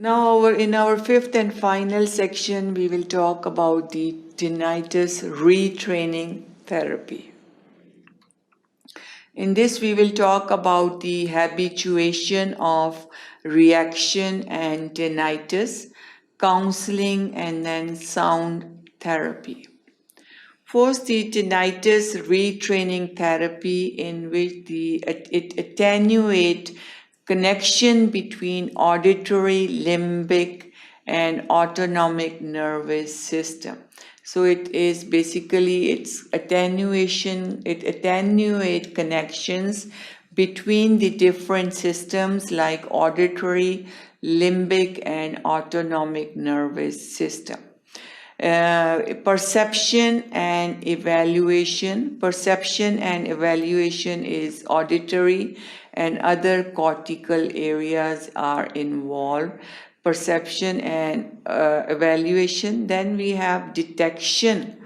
Now, in our fifth and final section, we will talk about the tinnitus retraining therapy. In this, we will talk about the habituation of reaction and tinnitus, counseling, and then sound therapy. First, the tinnitus retraining therapy, in which it attenuates connection between auditory, limbic, and autonomic nervous system. So it is basically its attenuation, it attenuates connections between the different systems like auditory, limbic, and autonomic nervous system. Perception and evaluation. Perception and evaluation is auditory and other cortical areas are involved. Perception and evaluation. Then we have detection,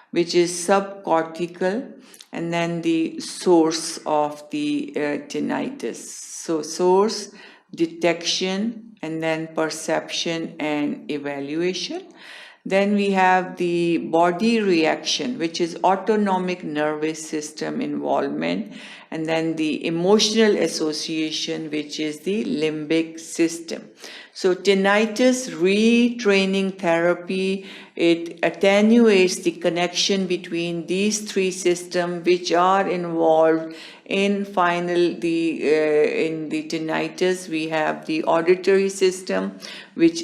which is subcortical, and then the source of the tinnitus. So source, detection, and then perception and evaluation. Then we have the body reaction, which is autonomic nervous system involvement, and then the emotional association, which is the limbic system. So tinnitus retraining therapy, it attenuates the connection between these three systems which are involved in in the tinnitus. We have the auditory system, which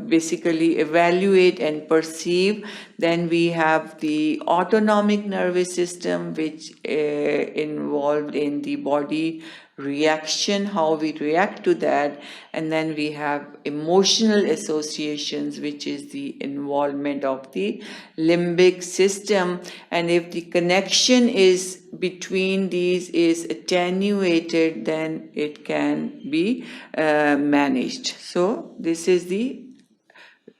basically evaluate and perceive. Then we have the autonomic nervous system, which involved in the body reaction, how we react to that. And then we have emotional associations, which is the involvement of the limbic system. And if the connection is between these is attenuated, then it can be managed. So this is the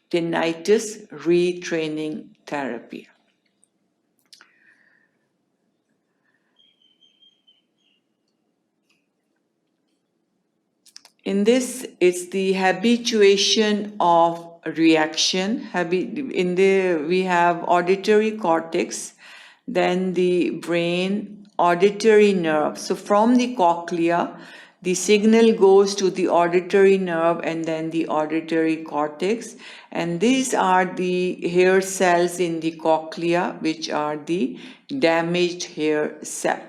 tinnitus retraining therapy. In this, it's the habituation of reaction. We have auditory cortex, then the brain, auditory nerve. So from the cochlea, the signal goes to the auditory nerve and then the auditory cortex. And these are the hair cells in the cochlea, which are the damaged hair cell.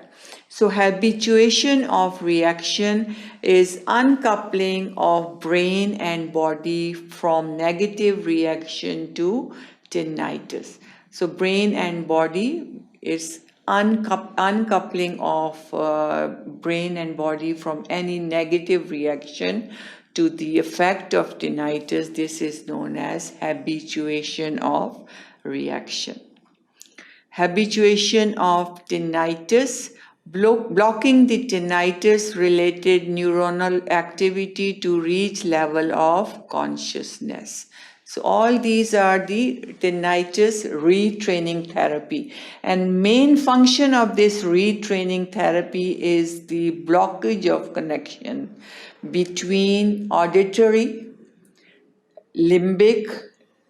So habituation of reaction is uncoupling of brain and body from negative reaction to tinnitus. So brain and body is uncoupling of brain and body from any negative reaction to the effect of tinnitus. This is known as habituation of reaction. Habituation of tinnitus, blocking the tinnitus related neuronal activity to reach level of consciousness. So all these are the tinnitus retraining therapy, and main function of this retraining therapy is the blockage of connection between auditory, limbic,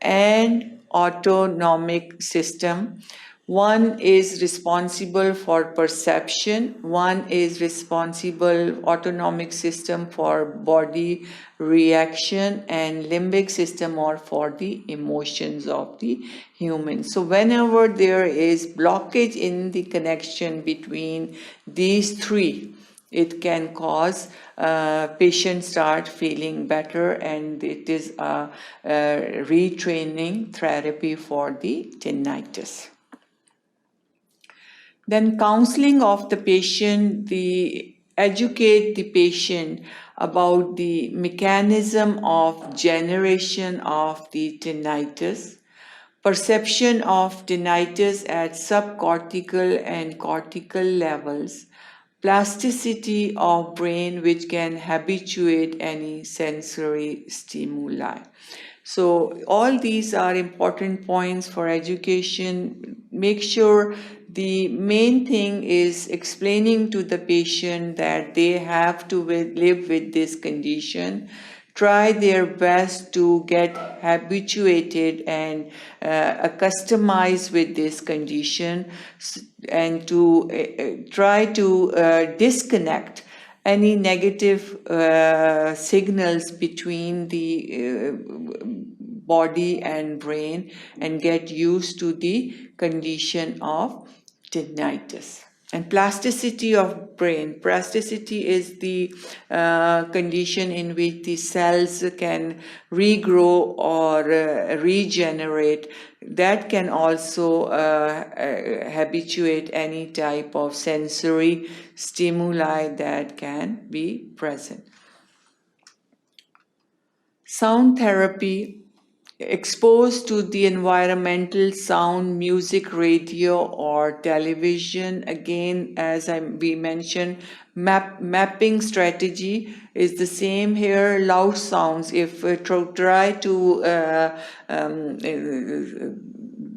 and autonomic system. One is responsible for perception, one is responsible autonomic system for body reaction, and limbic system or for the emotions of the human. So whenever there is blockage in the connection between these three, it can cause patients start feeling better, and it is a retraining therapy for the tinnitus. Then counseling of the patient, educate the patient about the mechanism of generation of the tinnitus, perception of tinnitus at subcortical and cortical levels, plasticity of brain which can habituate any sensory stimuli. So all these are important points for education. Make sure the main thing is explaining to the patient that they have to live with this condition, try their best to get habituated and customized with this condition, and to try to disconnect any negative signals between the body and brain, and get used to the condition of tinnitus. And plasticity of brain. Plasticity is the condition in which the cells can regrow or regenerate. That can also habituate any type of sensory stimuli that can be present. Sound therapy. Exposed to the environmental sound, music, radio, or television. Again, as we mentioned, mapping strategy is the same here. Loud sounds, if we try to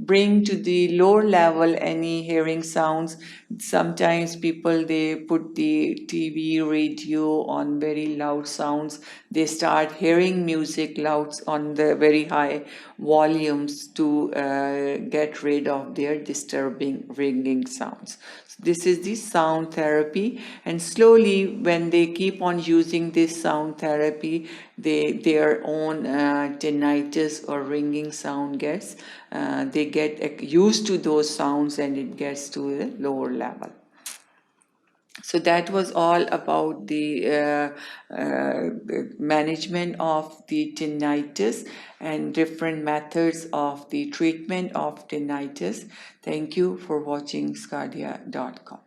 bring to the lower level any hearing sounds, sometimes people, they put the TV, radio on very loud sounds. They start hearing music loud on the very high volumes to get rid of their disturbing ringing sounds. So this is the sound therapy, and slowly when they keep on using this sound therapy, their own tinnitus or ringing sound gets, they get used to those sounds, and it gets to the lower level. So that was all about the management of the tinnitus and different methods of the treatment of tinnitus. Thank you for watching sqadia.com.